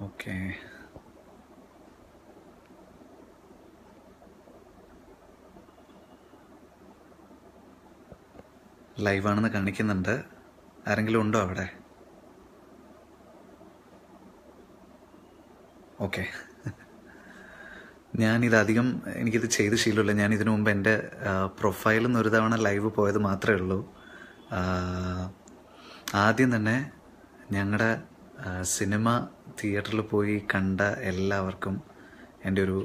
Okay, ലൈവാണെന്ന് കാണിക്കുന്നുണ്ട്. ആരെങ്കിലും ഉണ്ടോ അവിടെ? ഓക്കെ. ഞാനിതധികം എനിക്കിത് ചെയ്ത് ശീലമില്ല. ഞാൻ ഇതിനു മുമ്പ് എൻ്റെ പ്രൊഫൈലിൽ നിന്ന് ഒരു തവണ ലൈവ് പോയത് മാത്രമേ ഉള്ളൂ. ആദ്യം തന്നെ ഞങ്ങളുടെ സിനിമ തിയേറ്ററിൽ പോയി കണ്ട എല്ലാവർക്കും എൻ്റെ ഒരു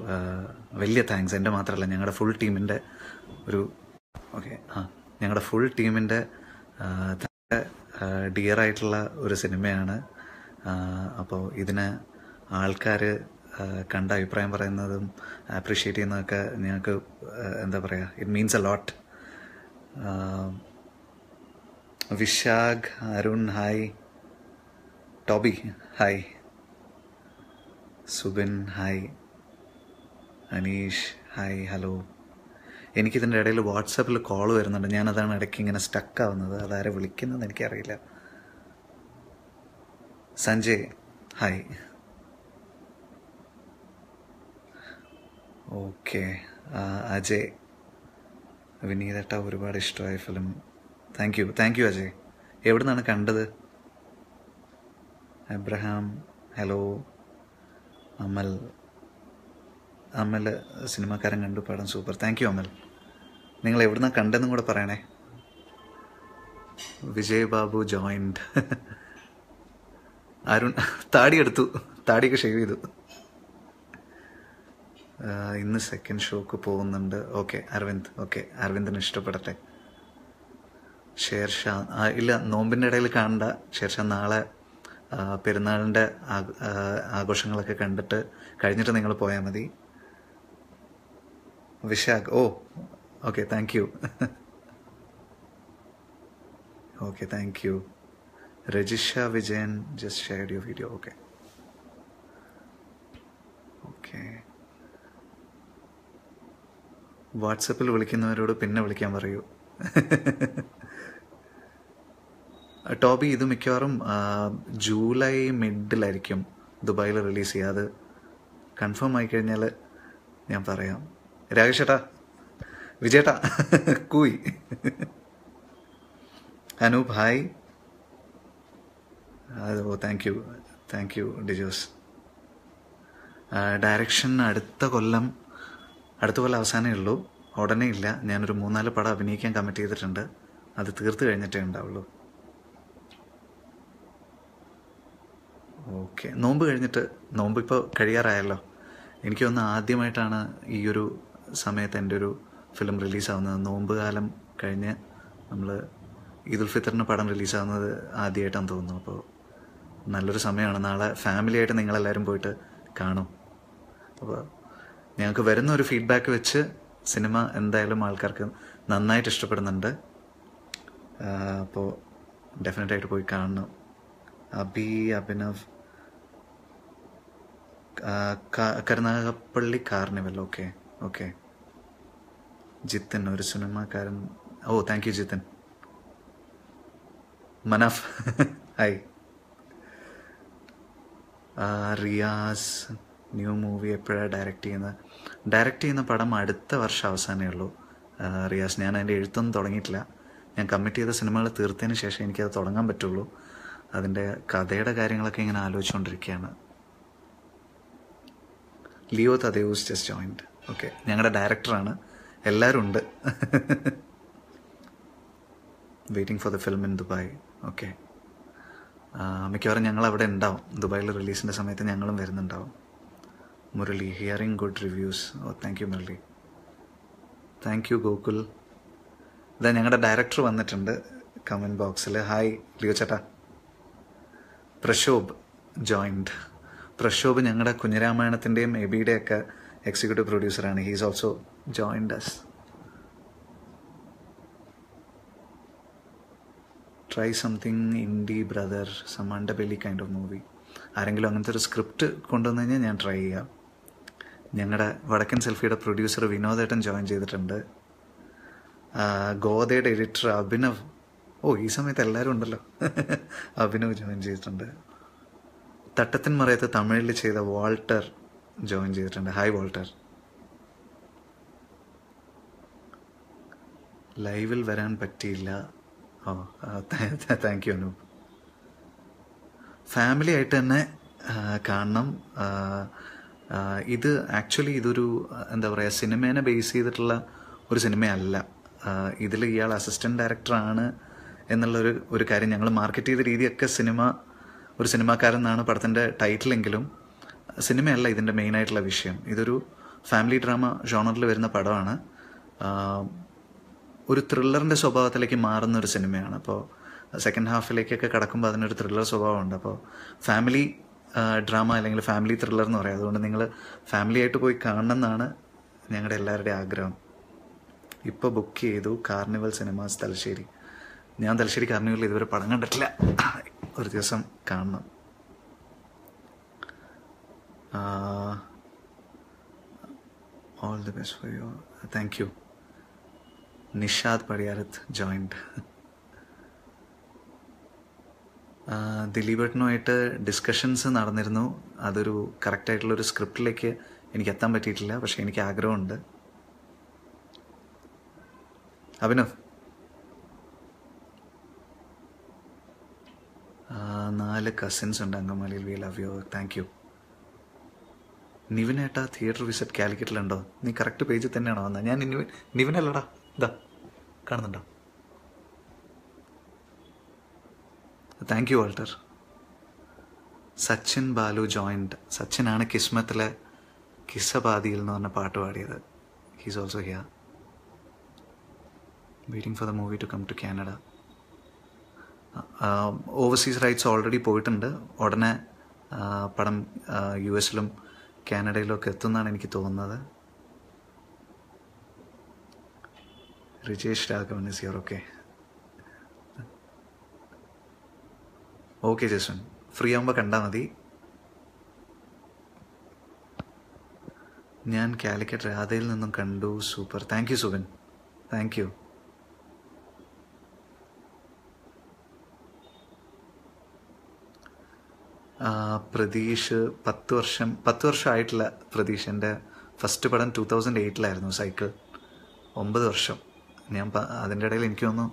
വലിയ താങ്ക്സ്. എൻ്റെ മാത്രമല്ല, ഞങ്ങളുടെ ഫുൾ ടീമിൻ്റെ ഒരു ഞങ്ങളുടെ ഫുൾ ടീമിൻ്റെ ഡിയറായിട്ടുള്ള ഒരു സിനിമയാണ്. അപ്പോൾ ഇതിന് ആൾക്കാർ കണ്ട അഭിപ്രായം പറയുന്നതും അപ്രീഷിയേറ്റ് ചെയ്യുന്നതൊക്കെ ഞങ്ങൾക്ക് എന്താ പറയുക, it means a lot. Vishakh, Arun hi, Toby hi, Subin hi, Aneesh hi, hello. എനിക്കിതിൻ്റെ ഇടയിൽ വാട്സാപ്പിൽ കോൾ വരുന്നുണ്ട്. ഞാനതാണ് ഇടയ്ക്ക് ഇങ്ങനെ സ്റ്റക്കാവുന്നത്. അതാരെ വിളിക്കുന്നതെന്ന് എനിക്കറിയില്ല. സഞ്ജയ് ഹായ്. ഓക്കെ. അജയ്, വിനീതേട്ട ഒരുപാട് ഇഷ്ടമായ ഫിലിം. Thank U Ajay. എവിടെ നിന്നാണ് കണ്ടത്? Abraham hello. അമൽ സിനിമാക്കാരൻ കണ്ടു, പടം സൂപ്പർ. താങ്ക് യു അമൽ. നിങ്ങൾ എവിടെ നിന്നാണ് കണ്ടതെന്നും കൂടെ പറയണേ. വിജയ് ബാബു ജോയിൻഡ്. അരുൺ താടിയെടുത്തു, താടിയൊക്കെ ഷേവ് ചെയ്തു. ഇന്ന് സെക്കൻഡ് ഷോക്ക് പോകുന്നുണ്ട്. ഓക്കെ അരവിന്ദ്, ഓക്കെ അരവിന്ദിന് ഇഷ്ടപ്പെടട്ടെ. ഷേർഷാ ഇല്ല, നോമ്പിൻ്റെ ഇടയിൽ കാണണ്ട. ഷേർഷാ നാളെ പെരുന്നാളിൻ്റെ ആഘോഷങ്ങളൊക്കെ കണ്ടിട്ട് കഴിഞ്ഞിട്ട് നിങ്ങൾ പോയാൽ മതി. Vishakh, okay thank you. Okay thank you. Rajisha Vijayan just shared your video. Okay okay. വാട്സപ്പിൽ വിളിക്കുന്നവരോട് പിന്നെ വിളിക്കാൻ പറയൂ. ടോബി, ഇത് മിക്കവാറും ജൂലൈ മിഡിലായിരിക്കും ദുബായിൽ റിലീസ് ചെയ്യുക. അത് കൺഫേം ആയിക്കഴിഞ്ഞാൽ ഞാൻ പറയാം. രാകേഷ് ഏട്ടാ, വിജയേട്ടാ, കൂയി. അനൂപ് ഹായ്. താങ്ക് യു ഡിജോസ്. ഡയറക്ഷൻ അടുത്ത കൊല്ലം അവസാനമേ ഉള്ളൂ, ഉടനെ ഇല്ല. ഞാനൊരു 3-4 പടം അഭിനയിക്കാൻ കമ്മിറ്റ് ചെയ്തിട്ടുണ്ട്. അത് തീർത്ത് കഴിഞ്ഞിട്ടേ ഉണ്ടാവുള്ളൂ. ഓക്കെ. നോമ്പ് കഴിഞ്ഞിട്ട്, നോമ്പ് ഇപ്പോൾ കഴിയാറായല്ലോ. എനിക്ക് തോന്നുന്നു ആദ്യമായിട്ടാണ് ഈ ഒരു സമയത്ത് എൻ്റെ ഒരു ഫിലിം റിലീസാവുന്നത്. നോമ്പ് കാലം കഴിഞ്ഞ് നമ്മൾ ഈദുൽ ഫിത്തറിന് പടം റിലീസാവുന്നത് ആദ്യമായിട്ടാണെന്ന് തോന്നുന്നു. അപ്പോൾ നല്ലൊരു സമയമാണ്. നാളെ ഫാമിലിയായിട്ട് നിങ്ങളെല്ലാവരും പോയിട്ട് കാണും. അപ്പോൾ ഞങ്ങൾക്ക് വരുന്ന ഒരു ഫീഡ്ബാക്ക് വെച്ച് സിനിമ എന്തായാലും ആൾക്കാർക്ക് നന്നായിട്ട് ഇഷ്ടപ്പെടുന്നുണ്ട്. അപ്പോൾ ഡെഫിനറ്റായിട്ട് പോയി കാണണം. Abhinav, Karunagappally carnival. Okay. Jithin, Oru Cinemakkaran. Thank you Jithin. Manaf hi. Riyas, new movie എപ്പോഴാണ് ഡയറക്റ്റ് ചെയ്യുന്ന പടം അടുത്ത വർഷം അവസാനമേ ഉള്ളൂ. റിയാസ്, ഞാൻ അതിൻ്റെ എഴുത്തൊന്നും തുടങ്ങിയിട്ടില്ല. ഞാൻ കമ്മിറ്റ് ചെയ്ത സിനിമകൾ തീർത്തതിന് ശേഷം എനിക്കത് തുടങ്ങാൻ പറ്റുള്ളൂ. അതിൻ്റെ കഥയുടെ കാര്യങ്ങളൊക്കെ ഇങ്ങനെ ആലോചിച്ചുകൊണ്ടിരിക്കുകയാണ്. Leo Thaddeus just joined. Okay, ഞങ്ങളുടെ ഡയറക്ടറാണ്. എല്ലാവരും ഉണ്ട്. Waiting for the film in Dubai. Okay. മിക്കവാറും ഞങ്ങൾ അവിടെ ഉണ്ടാവും. ദുബായിൽ റിലീസിൻ്റെ സമയത്ത് ഞങ്ങളും വരുന്നുണ്ടാവും. Murali, hearing good reviews. Thank you Murali. Thank you Gokul. ഇതാ ഞങ്ങളുടെ ഡയറക്ടർ വന്നിട്ടുണ്ട് കമൻറ്റ് ബോക്സിൽ. ഹായ് ലിയോ ചേട്ടാ. പ്രശോഭ് ജോയിൻഡ്. പ്രശോഭ് ഞങ്ങളുടെ കുഞ്ഞിരാമായണത്തിൻ്റെയും എബിയുടെയൊക്കെ എക്സിക്യൂട്ടീവ് പ്രൊഡ്യൂസറാണ്. He's also joined us. Try something indie brother, some underbelly kind of movie. ആരെങ്കിലും അങ്ങനത്തെ ഒരു സ്ക്രിപ്റ്റ് കൊണ്ടുവന്നു കഴിഞ്ഞാൽ ഞാൻ ട്രൈ ചെയ്യാം. ഞങ്ങളുടെ വടക്കൻ സെൽഫിയുടെ പ്രൊഡ്യൂസർ വിനോദേട്ടൻ ജോയിൻ ചെയ്തിട്ടുണ്ട്. ഗോദയുടെ എഡിറ്റർ അഭിനവ്. ഈ സമയത്ത് എല്ലാവരും ഉണ്ടല്ലോ. അഭിനവ് ജോയിൻ ചെയ്തിട്ടുണ്ട്. തട്ടത്തിൻ മറയത്ത് തമിഴിൽ ചെയ്ത വാൾട്ടർ ജോയിൻ ചെയ്തിട്ടുണ്ട്. Hi Walter. ലൈവിൽ വരാൻ പറ്റിയില്ല. ഓ താങ്ക് യു അനൂപ്. ഫാമിലി ആയിട്ട് തന്നെ കാണണം. ഇത് ആക്ച്വലി ഇതൊരു എന്താ പറയുക, സിനിമേനെ ബേസ് ചെയ്തിട്ടുള്ള ഒരു സിനിമയല്ല. ഇതിൽ ഇയാൾ അസിസ്റ്റന്റ് ഡയറക്ടറാണ് എന്നുള്ളൊരു കാര്യം ഞങ്ങൾ മാർക്കറ്റ് ചെയ്ത രീതിയൊക്കെ ഒരു സിനിമാക്കാരൻ എന്നാണ് പടത്തിൻ്റെ ടൈറ്റിലെങ്കിലും സിനിമയല്ല ഇതിൻ്റെ മെയിനായിട്ടുള്ള വിഷയം. ഇതൊരു ഫാമിലി ഡ്രാമ ജോണറിൽ വരുന്ന പടമാണ്. ഒരു ത്രില്ലറിൻ്റെ സ്വഭാവത്തിലേക്ക് മാറുന്ന ഒരു സിനിമയാണ്. അപ്പോൾ സെക്കൻഡ് ഹാഫിലേക്കൊക്കെ കടക്കുമ്പോൾ അതിനൊരു ത്രില്ലർ സ്വഭാവമുണ്ട്. അപ്പോൾ ഫാമിലി ഡ്രാമ അല്ലെങ്കിൽ ഫാമിലി ത്രില്ലർ എന്ന് പറയാം. അതുകൊണ്ട് നിങ്ങൾ ഫാമിലി ആയിട്ട് പോയി കാണണം എന്നാണ് ഞങ്ങളുടെ എല്ലാവരുടെയും ആഗ്രഹം. ഇപ്പോൾ ബുക്ക് ചെയ്തു കാർണിവൽ സിനിമാസ് തലശ്ശേരി. ഞാൻ തലശ്ശേരി കാർണിവലിൽ ഇതുവരെ പടം കണ്ടിട്ടില്ല. ഒരു ദിവസം കാണണം. All the best for you. Thank you. Nishad Padiyarath joined. ദിലീപേട്ടനുമായിട്ട് ഡിസ്കഷൻസ് നടന്നിരുന്നു. അതൊരു കറക്റ്റായിട്ടുള്ളൊരു സ്ക്രിപ്റ്റിലേക്ക് എനിക്ക് എത്താൻ പറ്റിയിട്ടില്ല. പക്ഷെ എനിക്ക് ആഗ്രഹമുണ്ട്. അഭിനവ്, 4 കസിൻസ് ഉണ്ട് അങ്കമാലിയിൽ. We love you. Thank you. നിവിനേട്ടാ തിയേറ്റർ വിസിറ്റ് കാലിക്കറ്റിലുണ്ടോ? നീ കറക്റ്റ് പേജിൽ തന്നെയാണോ വന്നത്? ഞാൻ നിവിനല്ലടാ. ഇതാ കാണുന്നുണ്ടോ? Thank you Walter. Sachin Balu joined. സച്ചിനാണ് കിസ്മത്തിലെ കിസ്സപാതിയിൽ എന്ന് പറഞ്ഞ പാട്ട് പാടിയത്. He's also here. Waiting for the movie to come to Canada. Overseas rights already പോയിട്ടുണ്ട്. ഉടനെ പടം US-ലും കാനഡയിലും ഒക്കെ എത്തുമെന്നാണ് എനിക്ക് തോന്നുന്നത്. Rijesh Raghavan is here. Okay Jaswan, free ആകുമ്പോൾ കണ്ടാൽ മതി. ഞാൻ കാലിക്കറ്റ് രാധയിൽ നിന്നും കണ്ടു. Super. Thank you Subin. Thank you. Pratheesh 10 വർഷമായിട്ടില്ല. പ്രതീഷ് എൻ്റെ ഫസ്റ്റ് പടം 2008-ലായിരുന്നു, സൈക്കിൾ. 9 വർഷം. ഞാൻ അതിൻ്റെ ഇടയിൽ എനിക്ക് തോന്നുന്നു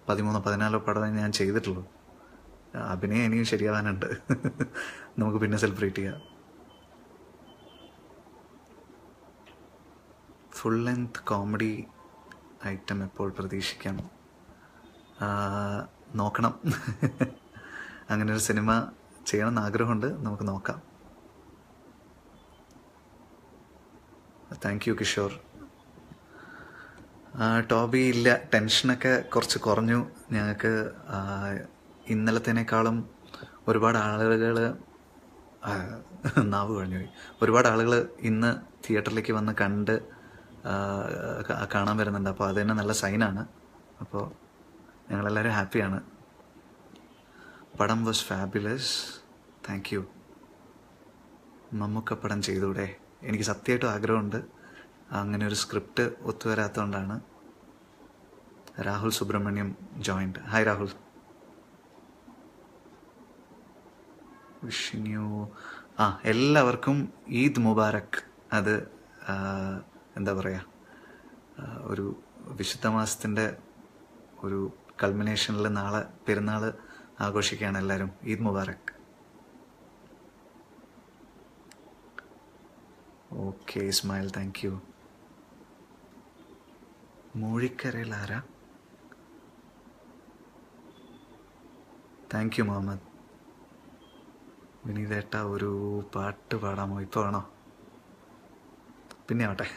13-14 പടമേ ഞാൻ ചെയ്തിട്ടുള്ളൂ. അഭിനയം ഇനിയും ശരിയാവാനുണ്ട്. നമുക്ക് പിന്നെ സെലിബ്രേറ്റ് ചെയ്യാം. ഫുൾ ലെങ്ത് കോമഡി ഐറ്റം എപ്പോൾ പ്രതീക്ഷിക്കാം? നോക്കണം. അങ്ങനെ ഒരു സിനിമ ചെയ്യണമെന്ന് ആഗ്രഹമുണ്ട്. നമുക്ക് നോക്കാം. Thank you Kishore. ടോബി ഇല്ല, ടെൻഷനൊക്കെ കുറച്ച് കുറഞ്ഞു. ഞങ്ങൾക്ക് ഇന്നലത്തേനേക്കാളും ഒരുപാട് ആളുകൾ നാവ് കഴിഞ്ഞുപോയി. ഒരുപാട് ആളുകൾ ഇന്ന് തിയേറ്ററിലേക്ക് വന്ന് കണ്ട് കാണാൻ വരുന്നുണ്ട്. അപ്പോൾ അത് തന്നെ നല്ല സൈനാണ്. അപ്പോൾ ഞങ്ങളെല്ലാവരും ഹാപ്പിയാണ്. പടം was fabulous. Thank you. Mammookka പടം ചെയ്തൂടെ? എനിക്ക് സത്യമായിട്ടും ആഗ്രഹമുണ്ട്. അങ്ങനെ ഒരു സ്ക്രിപ്റ്റ് ഒത്തുവരാത്തതുകൊണ്ടാണ്. Rahul Subramanyam joined. Hi Rahul. Wishing you. എല്ലാവർക്കും ഈദ് മുബാറക്. അത് എന്താ പറയുക, ഒരു വിശുദ്ധ മാസത്തിൻ്റെ ഒരു കൾമിനേഷനിൽ നാളെ പെരുന്നാൾ ആഘോഷിക്കുകയാണ് എല്ലാവരും. Eid Mubarak. Okay Ismail, thank you. മൂഴിക്കരയിൽ ആരാ? Thank U Muhammad. വിനീതേട്ട ഒരു പാട്ട് പാടാമോ? ഇപ്പോൾ ആണോ? പിന്നെ ആവട്ടെ.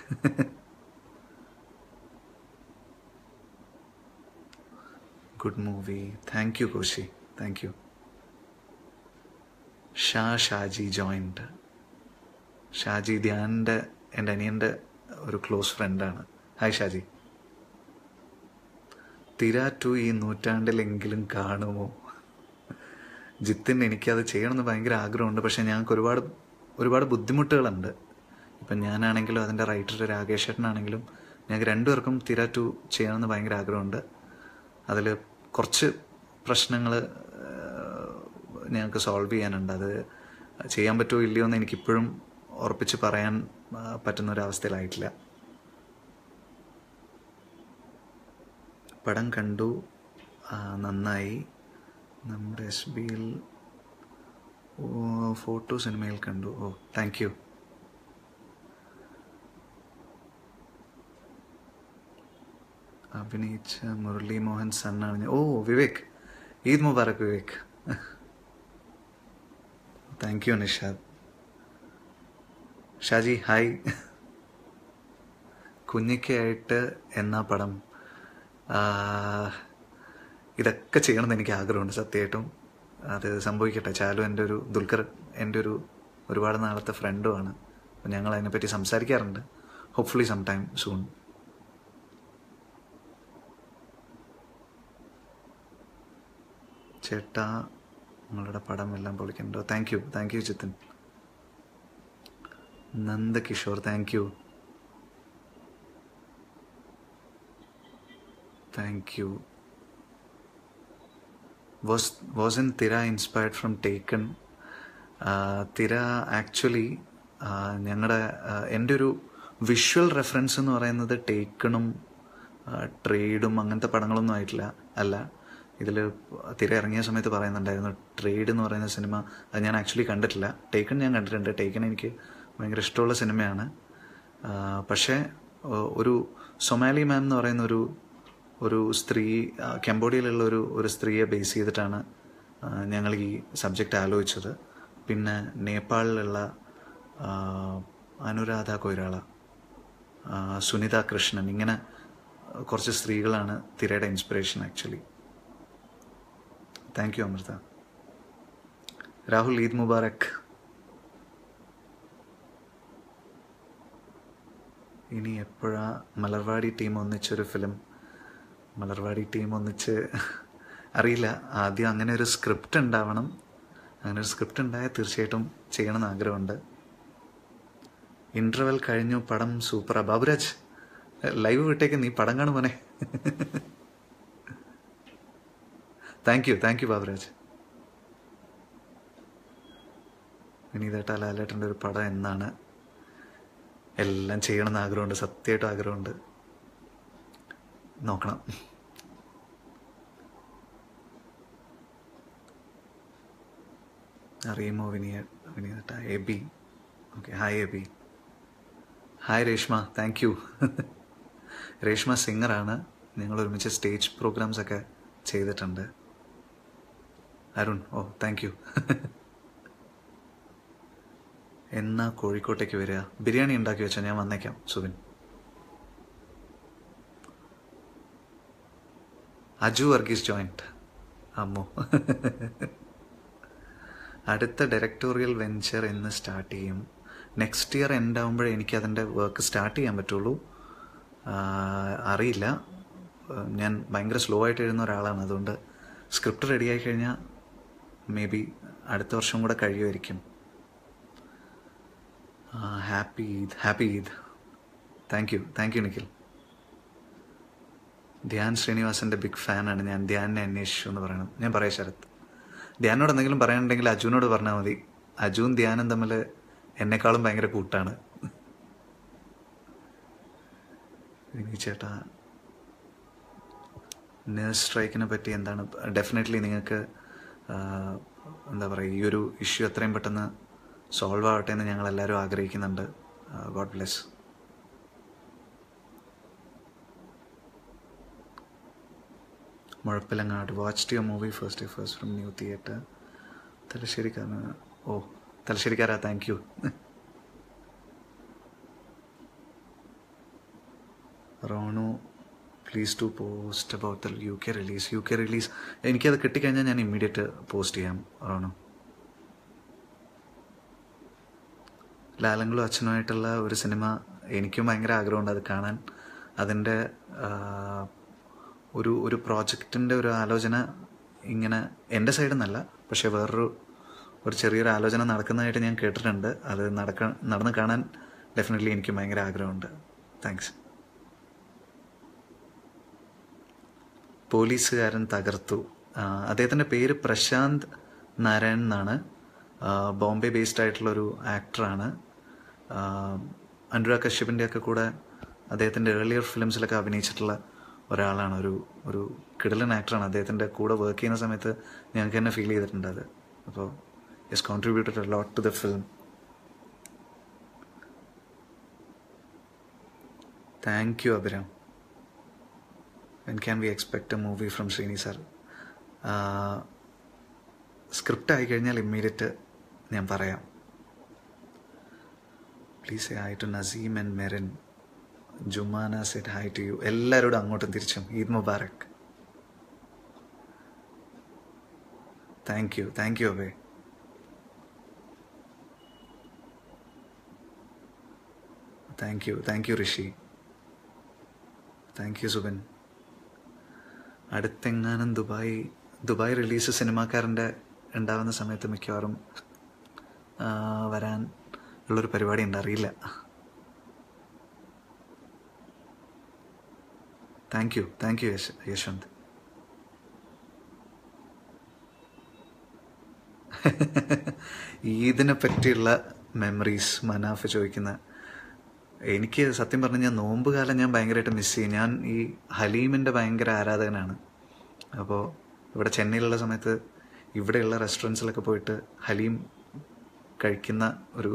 Good movie. Thank you Koshy. Thank you. Shaji joined. Shaji ധ്യാനിൻ്റെ, എൻ്റെ അനിയൻ്റെ ഒരു ക്ലോസ് ഫ്രണ്ടാണ്. ഹായ് ഷാജി. തിര 2 ഈ നൂറ്റാണ്ടിലെങ്കിലും കാണുമോ? ജിത്തിൻ, എനിക്കത് ചെയ്യണമെന്ന് ഭയങ്കര ആഗ്രഹമുണ്ട്. പക്ഷേ ഞങ്ങൾക്ക് ഒരുപാട് ബുദ്ധിമുട്ടുകളുണ്ട്. ഇപ്പം ഞാനാണെങ്കിലും അതിൻ്റെ റൈറ്റർ രാകേഷ് ചേട്ടനാണെങ്കിലും ഞങ്ങൾക്ക് രണ്ടുപേർക്കും തിര 2 ചെയ്യണമെന്ന് ഭയങ്കര ആഗ്രഹമുണ്ട്. അതിൽ കുറച്ച് പ്രശ്നങ്ങൾ ഞങ്ങൾക്ക് സോൾവ് ചെയ്യാനുണ്ട്. അത് ചെയ്യാൻ പറ്റുമോ ഇല്ലയോ എന്ന് എനിക്കിപ്പോഴും ഉറപ്പിച്ച് പറയാൻ പറ്റുന്നൊരവസ്ഥയിലായിട്ടില്ല. പടം കണ്ടു, നന്നായി. നമ്മുടെ SBയിൽ ഫോട്ടോ സിനിമയിൽ കണ്ടു. Oh, thank you. അഭിനയിച്ച മുരളി മോഹൻ സണ്ണാണ്. Oh, Vivek, Eid Mubarak Vivek. Thank you Nishad. Shaji hi. കുഞ്ഞിക്കായിട്ട് എന്നാ പടം? ഇതൊക്കെ ചെയ്യണമെന്ന് എനിക്ക് ആഗ്രഹമുണ്ട് സത്യമായിട്ടും. അത് സംഭവിക്കട്ടെ. ചാലു എൻ്റെ ഒരു ദുൽഖർ എൻ്റെ ഒരുപാട് നാളത്തെ ഫ്രണ്ടുമാണ്. അപ്പം ഞങ്ങൾ അതിനെപ്പറ്റി സംസാരിക്കാറുണ്ട്. Hopefully some time soon. ചേട്ടാ, നിങ്ങളുടെ പടം എല്ലാം പൊളിക്കണ്ടോ? Thank you Chithan. Nandakishore, thank you. Wasn't Tira inspired from Taken? Thira actually എൻ്റെ ഒരു വിഷ്വൽ റെഫറൻസ് എന്ന് പറയുന്നത് ടേക്കണും ട്രേഡും അങ്ങനത്തെ പടങ്ങളൊന്നും ആയിട്ടില്ല. ഇതിൽ തിര ഇറങ്ങിയ സമയത്ത് പറയുന്നുണ്ടായിരുന്നു ട്രേഡ് എന്ന് പറയുന്ന സിനിമ അത് ഞാൻ ആക്ച്വലി കണ്ടിട്ടില്ല. ടേക്കൺ ഞാൻ കണ്ടിട്ടുണ്ട്. ടേക്കൺ എനിക്ക് ഭയങ്കര ഇഷ്ടമുള്ള സിനിമയാണ്. പക്ഷേ ഒരു സൊമാലി മാൻ എന്ന് പറയുന്ന ഒരു സ്ത്രീ, കംബോഡിയയിലുള്ള ഒരു സ്ത്രീയെ ബേസ് ചെയ്തിട്ടാണ് ഞങ്ങൾ ഈ സബ്ജക്റ്റ് ആലോചിച്ചത്. പിന്നെ നേപ്പാളിലുള്ള അനുരാധ കൊയ്രാള, സുനിത കൃഷ്ണൻ, ഇങ്ങനെ കുറച്ച് സ്ത്രീകളാണ് തിരയുടെ inspiration actually. Thank you Amritha. Rahul, Eid Mubarak. ഇനി എപ്പോഴാ മലർവാടി ടീം ഒന്നിച്ചൊരു ഫിലിം? മലർവാടി ടീം ഒന്നിച്ച് അറിയില്ല. ആദ്യം അങ്ങനെ ഒരു സ്ക്രിപ്റ്റ് ഉണ്ടാവണം. അങ്ങനെ ഒരു സ്ക്രിപ്റ്റ് ഉണ്ടായാൽ തീർച്ചയായിട്ടും ചെയ്യണമെന്ന് ആഗ്രഹമുണ്ട്. ഇന്റർവെൽ കഴിഞ്ഞു, പടം സൂപ്പറാ. ബാബുരാജ്, ലൈവ് വിട്ടേക്ക്, നീ പടം കാണും മോനെ. Thank you Baburaj. വിനീതേട്ട, ലാലേട്ടൻ്റെ ഒരു പടം എന്നാണ്? എല്ലാം ചെയ്യണമെന്ന് ആഗ്രഹമുണ്ട്, സത്യമായിട്ടും ആഗ്രഹമുണ്ട്. നോക്കണം. അറിയുമോ വിനീതേട്ട? Aby, okay. Hi Aby. Hi Reshma, thank you. Reshma സിംഗറാണ്. ഞങ്ങൾ ഒരുമിച്ച് സ്റ്റേജ് പ്രോഗ്രാംസ് ഒക്കെ ചെയ്തിട്ടുണ്ട്. Arun, oh thank you. എന്നാ കോഴിക്കോട്ടേക്ക് വരിക? ബിരിയാണി ഉണ്ടാക്കി വെച്ചോ, ഞാൻ വന്നേക്കാം. സുബിൻ. അജു വർഗീസ് ജോയിന്റ്. അമ്മോ. അടുത്ത ഡയറക്ടോറിയൽ വെഞ്ചർ എന്ന് സ്റ്റാർട്ട് ചെയ്യും? നെക്സ്റ്റ് ഇയർ എൻഡ് ആകുമ്പോഴേ എനിക്ക് അതിൻ്റെ വർക്ക് സ്റ്റാർട്ട് ചെയ്യാൻ പറ്റുള്ളൂ. അറിയില്ല. ഞാൻ ഭയങ്കര സ്ലോ ആയിട്ട് എഴുതുന്ന ഒരാളാണ്. അതുകൊണ്ട് സ്ക്രിപ്റ്റ് റെഡിയായി കഴിഞ്ഞാൽ മേ ബി അടുത്ത വർഷം കൂടെ കഴിയുമായിരിക്കും. Happy Eid. Thank you Nikhil. Dhyan ശ്രീനിവാസൻ്റെ ബിഗ് ഫാനാണ് ഞാൻ. ധ്യാനിനെ അന്വേഷിച്ചു എന്ന് പറയണം. ഞാൻ പറയാം ശരത്. ധ്യാനോട് എന്തെങ്കിലും പറയാനുണ്ടെങ്കിൽ അജുവിനോട് പറഞ്ഞാൽ മതി. അജുവും ധ്യാനും തമ്മിൽ എന്നെക്കാളും ഭയങ്കര കൂട്ടാണ്. ചേട്ടാ, നേഴ്സ് സ്ട്രൈക്കിനെ പറ്റി എന്താണ്? ഡെഫിനറ്റ്ലി നിങ്ങൾക്ക് എന്താ പറയുക, ഈ ഒരു ഇഷ്യൂ എത്രയും പെട്ടെന്ന് സോൾവ് ആവട്ടെ എന്ന് ഞങ്ങളെല്ലാവരും ആഗ്രഹിക്കുന്നുണ്ട്. God bless. Muzhappilangad, watched your movie first from new theatre. തലശ്ശേരിക്കാരാ, thank you. Ronu, please to post about the UK release. എനിക്കത് കിട്ടിക്കഴിഞ്ഞാൽ ഞാൻ ഇമ്മീഡിയറ്റ് പോസ്റ്റ് ചെയ്യാം റോണു. ലാലങ്ങളും അച്ഛനുമായിട്ടുള്ള ഒരു സിനിമ എനിക്കും ഭയങ്കര ആഗ്രഹമുണ്ട് അത് കാണാൻ. അതിൻ്റെ ഒരു പ്രോജക്റ്റിൻ്റെ ഒരു ആലോചന ഇങ്ങനെ എൻ്റെ സൈഡിൽ നിന്നല്ല, പക്ഷേ ഒരു ചെറിയൊരു ആലോചന നടക്കുന്നതായിട്ട് ഞാൻ കേട്ടിട്ടുണ്ട്. അത് നടന്ന് കാണാൻ ഡെഫിനറ്റ്ലി എനിക്ക് ഭയങ്കര ആഗ്രഹമുണ്ട്. താങ്ക്സ്. പോലീസുകാരൻ തകർത്തു. അദ്ദേഹത്തിൻ്റെ പേര് പ്രശാന്ത് നാരായൺ എന്നാണ്. ബോംബെ ബേസ്ഡ് ആയിട്ടുള്ളൊരു ആക്ടറാണ്. അനുരാഗ് കശ്യപിൻ്റെ ഒക്കെ കൂടെ അദ്ദേഹത്തിൻ്റെ ഏർലിയർ ഫിലിംസിലൊക്കെ അഭിനയിച്ചിട്ടുള്ള ഒരാളാണ്. ഒരു കിടിലൻ ആക്ടറാണ്. അദ്ദേഹത്തിൻ്റെ കൂടെ വർക്ക് ചെയ്യുന്ന സമയത്ത് ഞങ്ങൾക്ക് തന്നെ ഫീൽ ചെയ്തിട്ടുണ്ട് അത്. അപ്പോൾ yes, contributed a lot to the film. Thank you Abhiram. When can we expect a movie from Sreeni sir? Script ആയിക്കഴിഞ്ഞാൽ ഇമ്മീഡിയറ്റ് ഞാൻ പറയാം. Please say hi to Naseem and Merin. Jumana said hi to you. എല്ലാവരോടും അങ്ങോട്ടും തിരിച്ചും Eid Mubarak. Thank you Abey. Thank you Rishi. Thank you Subin. അടുത്തെങ്ങാനും Dubai release സിനിമാക്കാരൻ്റെ ഉണ്ടാവുന്ന സമയത്ത് മിക്കവാറും വരാൻ ഉള്ളൊരു പരിപാടി ഉണ്ട്, അറിയില്ല. Thank you Yashwant. ഈദിനെ പറ്റിയുള്ള മെമ്മറീസ് മനാഫ് ചോദിക്കുന്ന, എനിക്ക് സത്യം പറഞ്ഞാൽ ഞാൻ നോമ്പ് കാലം ഞാൻ ഭയങ്കരമായിട്ട് മിസ് ചെയ്യും. ഞാൻ ഈ ഹലീമിൻ്റെ ഭയങ്കര ആരാധകനാണ്. അപ്പോൾ ഇവിടെ ചെന്നൈയിലുള്ള സമയത്ത് ഇവിടെയുള്ള റെസ്റ്റോറൻറ്റ്സിലൊക്കെ പോയിട്ട് ഹലീം കഴിക്കുന്ന ഒരു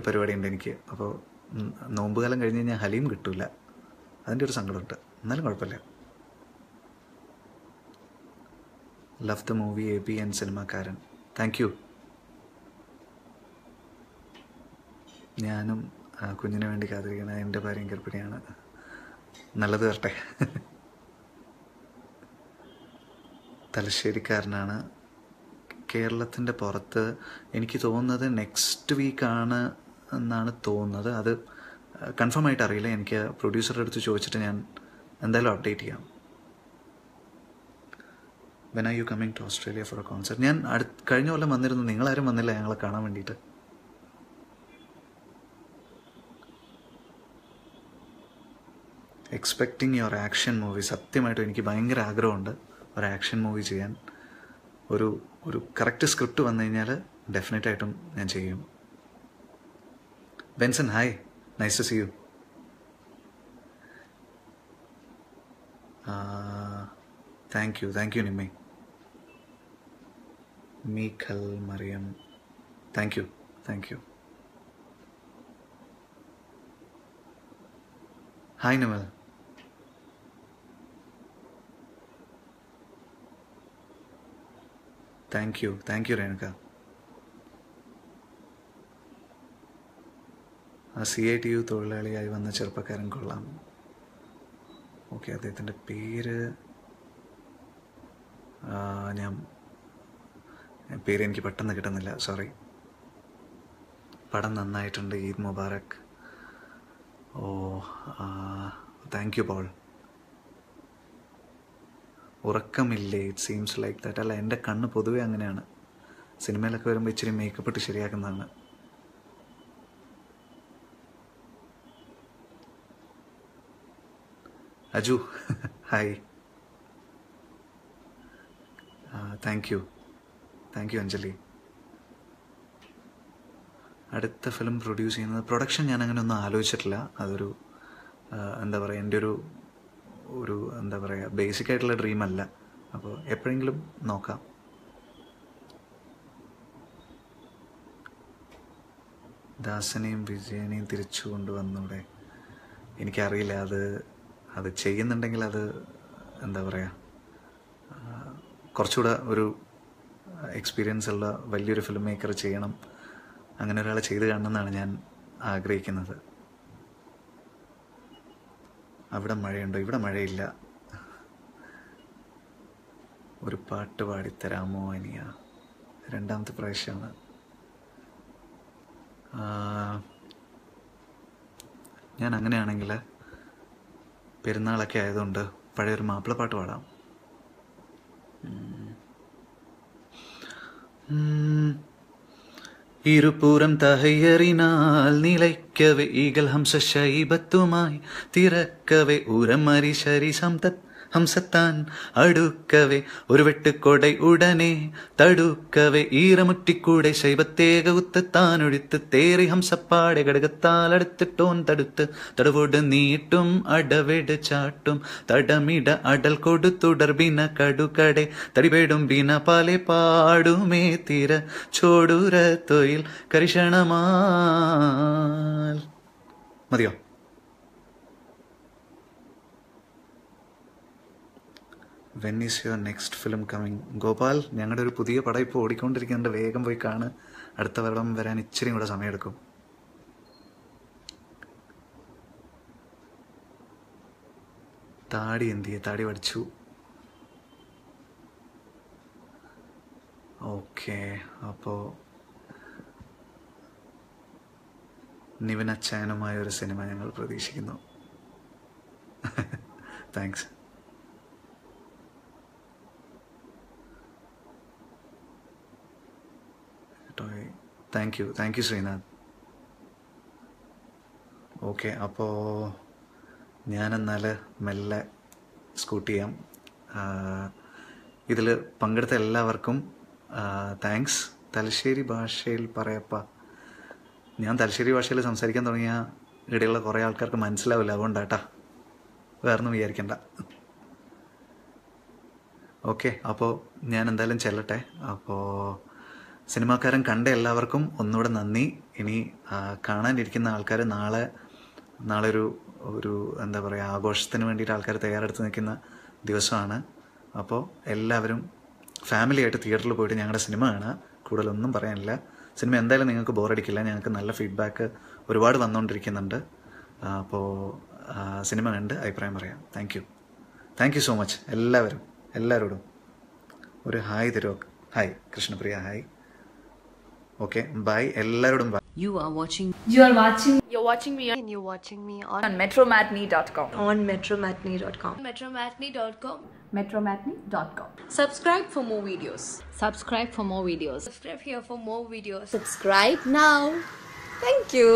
പരിപാടി ഉണ്ട് എനിക്ക്. അപ്പോൾ നോമ്പ് കാലം കഴിഞ്ഞ് കഴിഞ്ഞാൽ ഹലീം കിട്ടൂല, അതിൻ്റെ ഒരു സങ്കടമുണ്ട്. എന്നാലും കുഴപ്പമില്ല. Love the movie Aby and Cinemakkaran. Thank you. ഞാനും കുഞ്ഞിന് വേണ്ടി കാത്തിരിക്കണ എൻ്റെ ഭാര്യയും ഗർഭിണിയാണ്. നല്ലത് വരട്ടെ. തലശ്ശേരിക്കാരനാണ്. കേരളത്തിൻ്റെ പുറത്ത് എനിക്ക് തോന്നുന്നത് നെക്സ്റ്റ് വീക്കാണ് എന്നാണ് തോന്നുന്നത്. അത് കൺഫേം ആയിട്ട് അറിയില്ല. എനിക്ക് പ്രൊഡ്യൂസറുടെ അടുത്ത് ചോദിച്ചിട്ട് ഞാൻ എന്തായാലും അപ്ഡേറ്റ് ചെയ്യാം. When are you coming to Australia for a concert? ഞാൻ കഴിഞ്ഞ കൊല്ലം വന്നിരുന്നു. നിങ്ങളാരും വന്നില്ല ഞങ്ങളെ കാണാൻ വേണ്ടിയിട്ട്. Expecting your action movie. സത്യമായിട്ടും എനിക്ക് ഭയങ്കര ആഗ്രഹമുണ്ട് ഒരു ആക്ഷൻ മൂവി ചെയ്യാൻ. ഒരു കറക്റ്റ് സ്ക്രിപ്റ്റ് വന്നു കഴിഞ്ഞാൽ ഡെഫിനറ്റായിട്ടും ഞാൻ ചെയ്യും. Benson hi, nice to see you. Thank you Nimmi. Meekhal Mariyam, thank you. Hi Nimal. Thank you Renuka. CITU തൊഴിലാളിയായി വന്ന ചെറുപ്പക്കാരൻ കൊള്ളാം. ഓക്കെ, അദ്ദേഹത്തിൻ്റെ പേര് എനിക്ക് പെട്ടെന്ന് കിട്ടുന്നില്ല, സോറി. പടം നന്നായിട്ടുണ്ട്. Eid Mubarak. Thank you Paul. ഉറക്കമില്ലേ? It seems like that. അല്ല, എൻ്റെ കണ്ണ് പൊതുവെ അങ്ങനെയാണ്. സിനിമയിലൊക്കെ വരുമ്പോൾ ഇച്ചിരി മേക്കപ്പ് ഇട്ട് ശരിയാക്കുന്നതാണ്. Aju hi. Thank you Anjali. അടുത്ത ഫിലിം പ്രൊഡ്യൂസ് ചെയ്യുന്നത്, പ്രൊഡക്ഷൻ ഞാൻ അങ്ങനെ ഒന്നും ആലോചിച്ചിട്ടില്ല. അതൊരു എന്താ പറയുക, എൻ്റെ ഒരു എന്താ പറയുക, ബേസിക് ആയിട്ടുള്ള ഡ്രീം അല്ല. അപ്പോൾ എപ്പോഴെങ്കിലും നോക്കാം. ദാസനെയും വിജയനെയും തിരിച്ചു കൊണ്ടുവന്നൂടെ? എനിക്കറിയില്ല. അത് ചെയ്യുന്നുണ്ടെങ്കിൽ അത് എന്താ പറയുക, കുറച്ചുകൂടെ ഒരു എക്സ്പീരിയൻസ് ഉള്ള വലിയൊരു ഫിലിം മേക്കർ ചെയ്യണം. അങ്ങനെ ഒരാളെ ചെയ്ത് കാണണമെന്നാണ് ഞാൻ ആഗ്രഹിക്കുന്നത്. അവിടെ മഴയുണ്ടോ? ഇവിടെ മഴയില്ല. ഒരു പാട്ട് പാടിത്തരാമോ അനിയ? രണ്ടാമത്തെ പ്രാവശ്യമാണ്. ഞാൻ അങ്ങനെയാണെങ്കിൽ പെരുന്നാളൊക്കെ ആയതുകൊണ്ട് പഴയൊരു മാപ്പിളപ്പാട്ട് പാടാം. ഇരുപുറം തഹയ്യറിനാൽ നിലയ്ക്കവേ ഈഗൽ ഹംസ ശൈബത്തുമായി തിരക്കവേ ഉരമരി ശരി സംതത് ഹംസത്താൻ അടുക്കവേ ഒരു വെട്ടുകൊടை ഉടനെ തടുക്കവേ ഈറമുറ്റിക്കൂടെ ശൈവത്തേക ഉത്താനൊഴിത്ത് തേറി ഹംസപ്പാടെ ഘടകത്താൽ അടുത്തിട്ടോൻ തടുത്ത് തടവോട് നീട്ടും അടവെട് ചാട്ടും തടമിട അടൽ കൊടു തുടർബിന കടുകടെ തടിപേടും ബിന പാലെ പാടുമേ തീര ചോടുര തൊയിൽ കരിഷണമാൽ. മതിയോ? When is your next film coming? Gopal, ഞങ്ങളുടെ ഒരു പുതിയ പടം ഇപ്പോൾ ഓടിക്കൊണ്ടിരിക്കുന്നുണ്ട്, വേഗം പോയി കാണ്. അടുത്ത പടം വരാൻ ഇച്ചിരി കൂടെ സമയമെടുക്കും. താടി എന്ത് ചെയ്യേ? താടി പഠിച്ചു. ഓക്കെ, അപ്പോൾ നിവിൻ അച്ചായനുമായ ഒരു സിനിമ ഞങ്ങൾ പ്രതീക്ഷിക്കുന്നു. Thanks. Thank you Sreenath. Okay, അപ്പോൾ ഞാനെന്നാൽ മെല്ലെ സ്കൂട്ട് ചെയ്യാം. ഇതിൽ പങ്കെടുത്ത എല്ലാവർക്കും താങ്ക്സ്. തലശ്ശേരി ഭാഷയിൽ പറയപ്പ. ഞാൻ തലശ്ശേരി ഭാഷയിൽ സംസാരിക്കാൻ തുടങ്ങിയ ഇടയിലുള്ള കുറേ ആൾക്കാർക്ക് മനസ്സിലാവില്ല, അതുകൊണ്ടാട്ടാ, വേറൊന്നും വിചാരിക്കണ്ട. ഓക്കെ, അപ്പോൾ ഞാൻ എന്തായാലും ചെല്ലട്ടെ. അപ്പോൾ സിനിമാക്കാരൻ കണ്ട എല്ലാവർക്കും ഒന്നുകൂടെ നന്ദി. ഇനി കാണാനിരിക്കുന്ന ആൾക്കാർ നാളെ ഒരു എന്താ പറയുക, ആഘോഷത്തിന് വേണ്ടിയിട്ട് ആൾക്കാർ തയ്യാറെടുത്ത് നിൽക്കുന്ന ദിവസമാണ്. അപ്പോൾ എല്ലാവരും ഫാമിലിയായിട്ട് തിയേറ്ററിൽ പോയിട്ട് ഞങ്ങളുടെ സിനിമ കാണുക. കൂടുതലൊന്നും പറയാനില്ല. സിനിമ എന്തായാലും നിങ്ങൾക്ക് ബോറടിക്കില്ല. ഞങ്ങൾക്ക് നല്ല ഫീഡ്ബാക്ക് ഒരുപാട് വന്നുകൊണ്ടിരിക്കുന്നുണ്ട്. അപ്പോൾ സിനിമ കണ്ട് അഭിപ്രായം പറയാം. Thank you so much. എല്ലാവരോടും ഒരു ഹായ് തരുമോ? Hi Krishnapriya, hi. Okay, bye. എല്ലാവരോടും bye. You're watching me on metromatney.com. metromatney.com. Subscribe for more videos. Subscribe here for more videos. Subscribe now. Thank you.